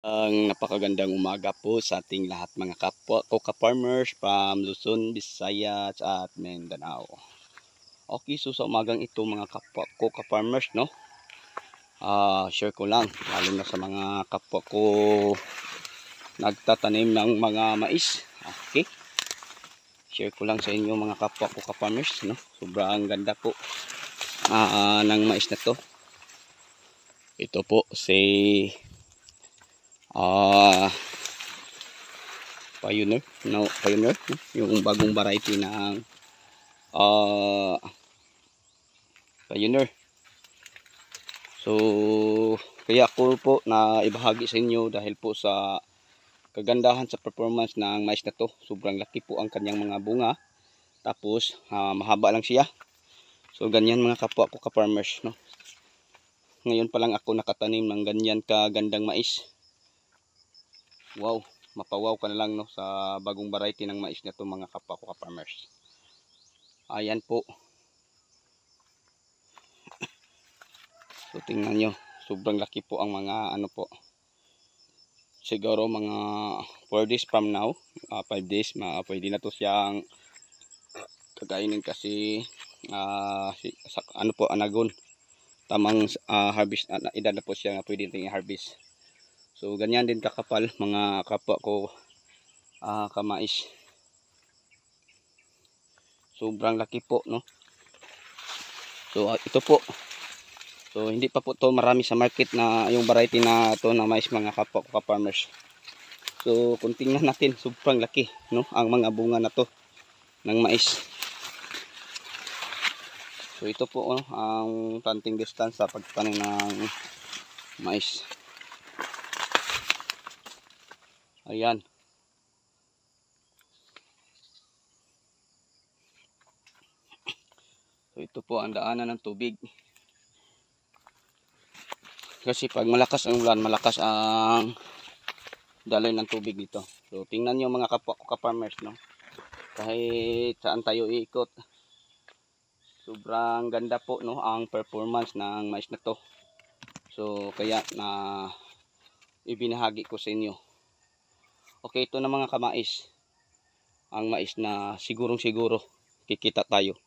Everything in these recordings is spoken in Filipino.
Ang napakagandang umaga po sa ating lahat mga kapwa ko ka-farmers from Luzon, Visayas at Mindanao. Okay, so sa umagang ito mga kapwa ko ka-farmers, no? Share ko lang lalo na sa mga kapwa ko nagtatanim ng mga mais. Okay. Share ko lang sa inyo mga kapwa ko ka-farmers, no? Sobrang ganda po ng mais na to. Ito po si Pioneer, no, Pioneer, no? Yung bagong variety ng Pioneer. So kaya ako po na ibahagi sa inyo dahil po sa kagandahan sa performance ng mais na to. Sobrang laki po ang kanyang mga bunga, tapos mahaba lang siya. So ganyan mga kapwa ko ka-farmers, no? Ngayon pa lang ako nakatanim ng ganyan kagandang mais. Wow, mapawaw ka na lang, no, sa bagong variety ng mais na to mga kapwa ko ka-farmers. Ayan po. So tingnan nyo, sobrang laki po ang mga ano po. Siguro mga 4 days from now, 5 days, pwede na to siyang kakainin kasi ano po, anagon. Tamang harvest, edad na po siya na pwede natin i-harvest. So ganyan din kakapal mga kapwa ko kamais. Sobrang laki po, no? So ito po. So hindi pa po to marami sa market na yung variety na to na mais mga kapwa ko ka-farmers. So kung tingnan natin, sobrang laki, no, ang mga bunga na to ng mais. So ito po ang planting distance sa pagtanim ng mais. Ayan. So ito po ang daanan ng tubig. Kasi pag malakas ang ulan, malakas ang daloy ng tubig dito. So tingnan nyo mga kapwa ko ka-farmers, no? Kahit saan tayo iikot, sobrang ganda po, no, ang performance ng mais na to. So kaya na ibinahagi ko sa inyo. Okay, ito na mga kamais. Ang mais na siguro kikita tayo.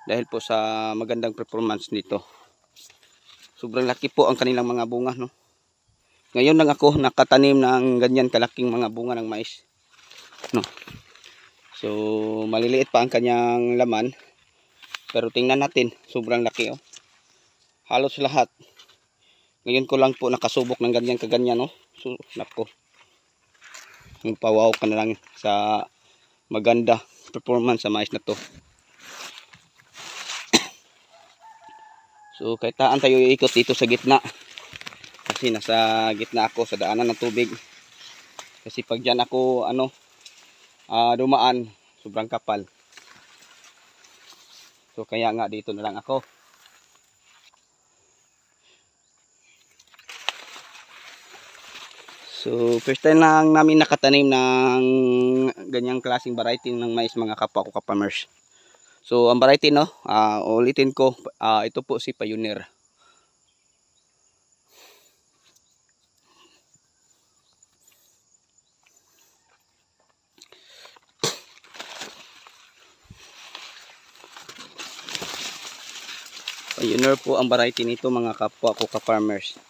Dahil po sa magandang performance nito. Sobrang laki po ang kanilang mga bunga, no? Ngayon lang ako nakatanim ng ganyan kalaking mga bunga ng mais, no? So maliliit pa ang kanyang laman. Pero tingnan natin, sobrang laki, oh. Halos lahat. Ngayon ko lang po nakasubok ng ganyan kaganyan, no? So nako. Pawaw ka na lang sa maganda performance sa mais na to. So kahit taan tayo iikot dito sa gitna. Kasi nasa gitna ako sa daanan ng tubig. Kasi pag dyan ako dumaan, sobrang kapal. So kaya nga dito na lang ako. So first time lang namin nakatanim ng ganyang klaseng variety ng mais mga kapwa ko ka-farmers. So ang variety, no, ulitin ko, ito po si Pioneer. Pioneer po ang variety nito mga kapwa ko ka-farmers.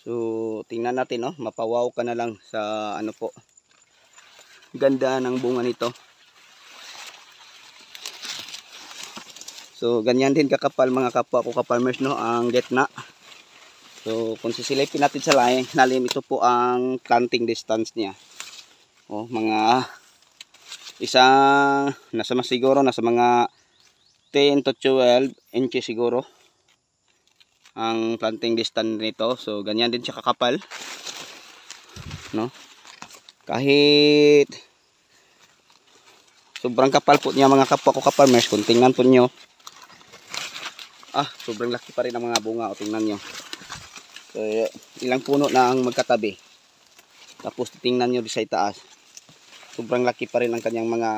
So tingnan natin, no, mapawaw ka na lang sa ano po, ganda ng bunga nito. So ganyan din kakapal mga kapwa ko ka-farmers, no, ang gitna. So kung sisilipin natin sa lalim, ito po ang planting distance niya. Mga nasa mga 10 to 12 inches siguro ang planting distance nito. So ganyan din siya kakapal, no? Kahit sobrang kapal po niya mga kapwa ko ka-farmers, kung tingnan po nyo, sobrang laki pa rin ang mga bunga. O tingnan nyo, so ilang puno na ang magkatabi, tapos tingnan nyo di sa itaas, sobrang laki pa rin ang kanyang mga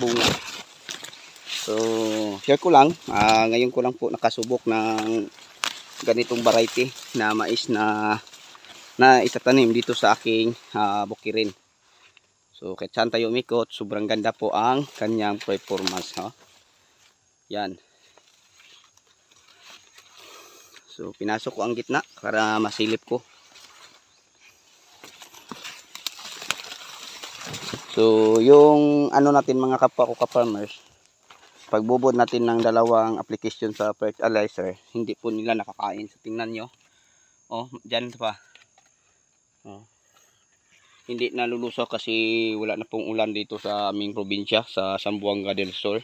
bunga. So share ko lang, ngayon ko lang po nakasubok ng ganitong variety na mais na itatanim dito sa aking bukirin. So kahit saan tayo umikot, sobrang ganda po ang kanyang performance. Yan. So pinasok ko ang gitna para masilip ko. So yung ano natin mga kapwa ko ka-farmers, pagbubod natin ng dalawang application sa fertilizer, hindi po nila nakakain. So tingnan nyo. Dyan pa. Hindi nalulusaw kasi wala na pong ulan dito sa aming probinsya, sa Zamboanga del Sur.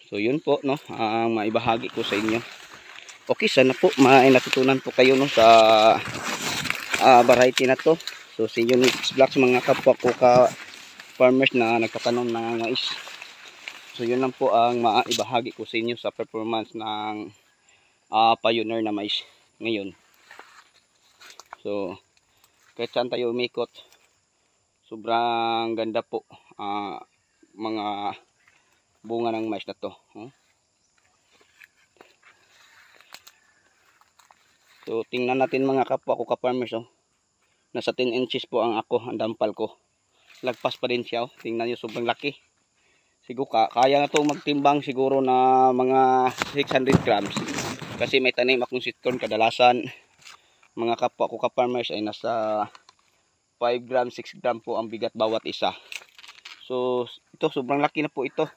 So yun po, no, ang maibahagi ko sa inyo. Okay, sana po may natutunan po kayo, no, sa variety na to. So see you next vlog mga kapwa ko ka farmers na nagtatanom ng mais. So yun lang po ang maibahagi ko sa inyo sa performance ng Pioneer na mais ngayon. So kahit saan tayo umikot, sobrang ganda po mga bunga ng mais na to. So tingnan natin mga kapwa ko ka-farmers. Nasa 10 inches po ang dampal ko. Lagpas pa din siya. Tingnan nyo, sobrang laki. Siguro kaya na to magtimbang siguro na mga 600 grams. Kasi may tanim akong sweet corn, kadalasan mga kapwa ko ka-farmers ay nasa 5 grams, 6 grams po ang bigat bawat isa. So ito sobrang laki na po ito.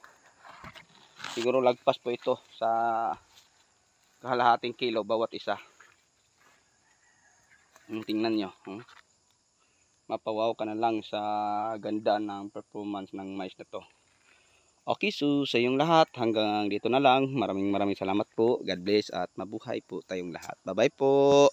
Siguro lagpas po ito sa kalahating kilo bawat isa. Tingnan nyo. Mapawaw ka na lang sa ganda ng performance ng mais na to. Okay, so sa inyong lahat, hanggang dito na lang. Maraming salamat po. God bless at mabuhay po tayong lahat. Bye bye po.